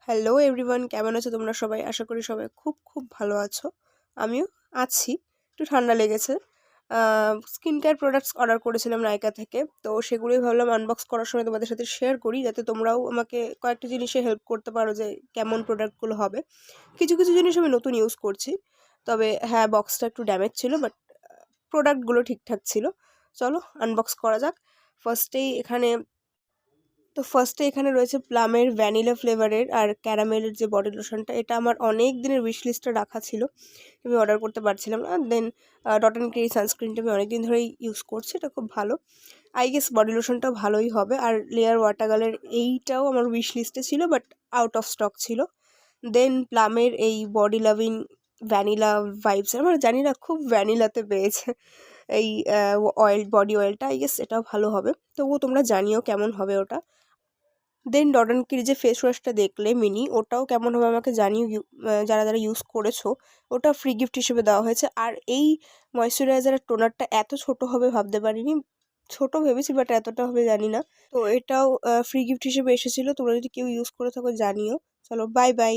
Hello everyone, কেমন আছো তোমরা সবাই? আশা করি সবাই খুব খুব ভালো আছো। আমিও আছি। একটু ঠান্ডা লেগেছে। স্কিন কেয়ার প্রোডাক্টস অর্ডার করেছিলাম নাইকা থেকে। তো সেগুলোই ভাবলাম আনবক্স করার সময় তোমাদের সাথে শেয়ার করি, যাতে তোমরাও আমাকে কয়েকটা জিনিসে হেল্প করতে পারো যে কেমন প্রোডাক্টগুলো হবে। কিছু কিছু জিনিস আমি নতুন ইউজ করছি। তবে হ্যাঁ, বক্সটা একটু ড্যামেজ ছিল, বাট প্রোডাক্টগুলো ঠিকঠাক ছিল। চলো আনবক্স করা যাক। ফার্স্টে এখানে রয়েছে প্লামের ভ্যানিলা ফ্লেভারের আর ক্যারামেলের যে বডি লোশনটা। এটা আমার অনেক দিনের উইশ লিস্টে রাখা ছিল, আমি অর্ডার করতে পারছিলাম না। দেন ডট অ্যান্ড কি সানস্ক্রিনটা আমি অনেকদিন ধরেই ইউজ করছি, এটা খুব ভালো। আই গেস বডি লোশনটাও ভালোই হবে। আর লেয়ার ওয়াটাগালের এইটাও আমার উইশ লিস্টে ছিল, বাট আউট অফ স্টক ছিল। দেন প্লামের এই বডি লাভিং ভ্যানিলা ভাইবস, আমার জানি না, খুব ভ্যানিলাতে পেয়েছে এই বডি অয়েলটা। আই গেস এটাও ভালো হবে, তবুও তোমরা জানিও কেমন হবে ওটা। দেন ডট অ্যান্ড কির যে ফেস ওয়াশটা দেখলে মিনি, ওটাও কেমন হবে আমাকে জানিও। যারা যারা ইউজ করেছো, ওটা ফ্রি গিফট হিসেবে দেওয়া হয়েছে। আর এই ময়শ্চারাইজার টোনারটা এত ছোট হবে ভাবতে পারিনি। ছোট ভেবেছি, বাট এতটা হবে জানি না। তো এটাও ফ্রি গিফট হিসেবে এসেছিলো। তোমরা যদি কেউ ইউজ করে থাকো জানিও। চলো, বাই বাই।